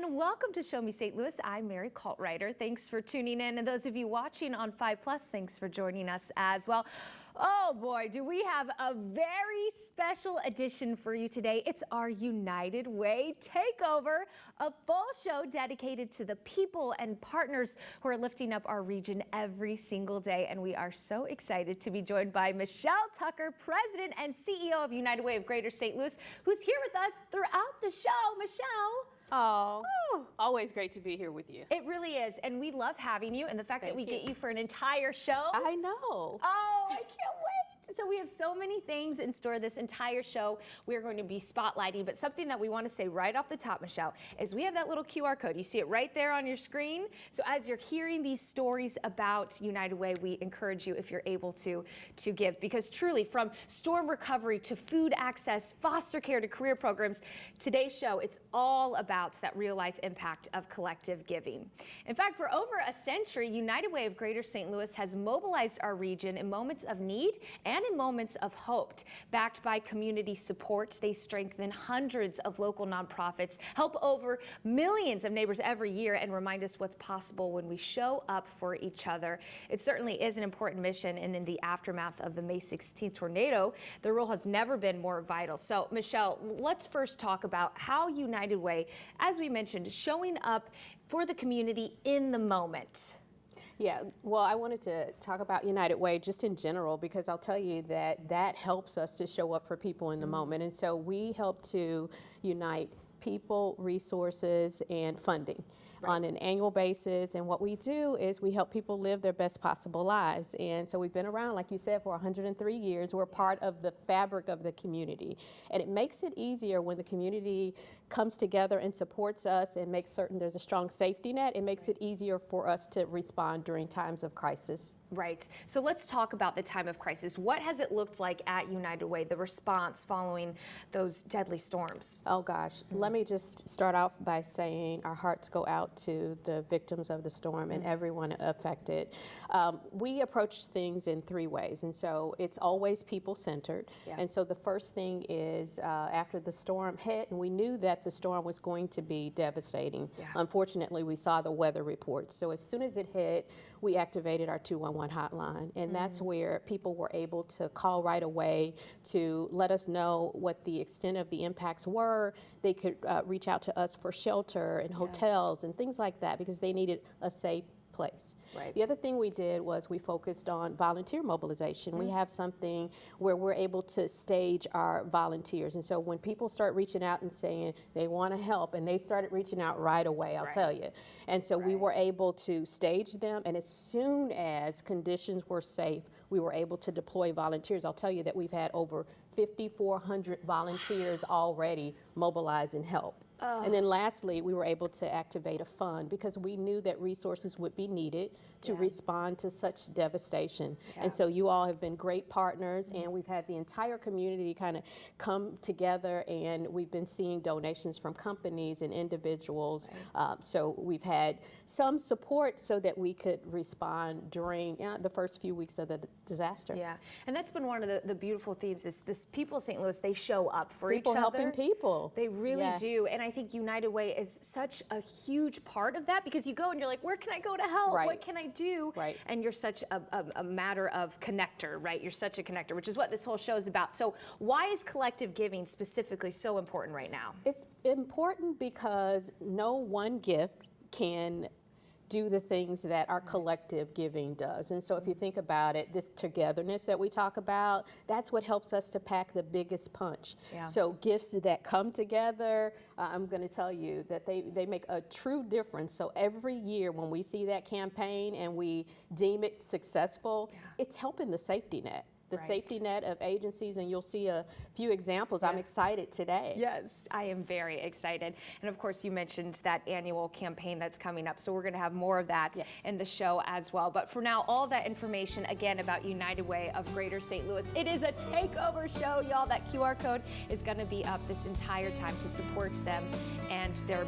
and welcome to Show Me St. Louis. I'm Mary Coltwriter. Thanks for tuning in, and those of you watching on 5 Plus, thanks for joining us as well. Oh boy, do we have a very special edition for you today. It's our United Way Takeover, a full show dedicated to the people and partners who are lifting up our region every single day, and we are so excited to be joined by Michelle Tucker, President and CEO of United Way of Greater St. Louis, who's here with us throughout the show. Michelle. Oh, always great to be here with you. It really is, and we love having you, and the fact that we get you for an entire show. I know. Oh, I can't wait. So we have so many things in store this entire show we're going to be spotlighting, but something that we want to say right off the top, Michelle, is we have that little QR code. You see it right there on your screen. So as you're hearing these stories about United Way, we encourage you, if you're able to give, because truly, from storm recovery to food access, foster care to career programs, today's show, it's all about that real life impact of collective giving. In fact, for over a century, United Way of Greater St. Louis has mobilized our region in moments of need and in moments of hope. Backed by community support, they strengthen hundreds of local nonprofits, help over millions of neighbors every year, and remind us what's possible when we show up for each other. It certainly is an important mission, and in the aftermath of the May 16th tornado, the role has never been more vital. So, Michelle, let's first talk about how United Way, as we mentioned, showing up for the community in the moment. Yeah, well, I wanted to talk about United Way just in general, because I'll tell you that helps us to show up for people in the moment. And so we help to unite people, resources, and funding on an annual basis. And what we do is we help people live their best possible lives. And so we've been around, like you said, for 103 years. We're part of the fabric of the community. And it makes it easier when the community comes together and supports us and makes certain there's a strong safety net. It makes it easier for us to respond during times of crisis. Right. So let's talk about the time of crisis. What has it looked like at United Way, the response following those deadly storms? Oh gosh, let me just start off by saying our hearts go out to the victims of the storm and everyone affected. We approach things in 3 ways, and so it's always people-centered. And so the first thing is after the storm hit, and we knew that the storm was going to be devastating. Unfortunately, we saw the weather reports. So as soon as it hit, we activated our 211 hotline, and that's where people were able to call right away to let us know what the extent of the impacts were. They could reach out to us for shelter and hotels and things like that, because they needed a safe place. The other thing we did was we focused on volunteer mobilization. We have something where we're able to stage our volunteers, and so when people start reaching out and saying they want to help, and they started reaching out right away, I'll tell you. And so we were able to stage them, and as soon as conditions were safe, we were able to deploy volunteers. I'll tell you that we've had over 5,400 volunteers already mobilize and help. And then lastly, we were able to activate a fund, because we knew that resources would be needed to respond to such devastation. And so you all have been great partners, and we've had the entire community kind of come together, and we've been seeing donations from companies and individuals. So we've had some support so that we could respond during the first few weeks of the disaster. Yeah, and that's been one of the beautiful themes, is this people of St. Louis, they show up for each other. People helping people. They really do, and I think United Way is such a huge part of that, because you go and you're like, where can I go to help? What can I do? And you're such a matter of connector, right? You're such a connector, which is what this whole show is about. So why is collective giving specifically so important right now? It's important because no one gift can do the things that our collective giving does. And so if you think about it, this togetherness that we talk about, that's what helps us to pack the biggest punch. So gifts that come together, I'm going to tell you that they make a true difference. So every year when we see that campaign and we deem it successful, it's helping the safety net. The safety net of agencies, and you'll see a few examples. I'm excited today. Yes, I am very excited. And of course, you mentioned that annual campaign that's coming up, so we're going to have more of that in the show as well. But for now, all that information, again, about United Way of Greater St. Louis. It is a takeover show, y'all. That QR code is going to be up this entire time to support them and their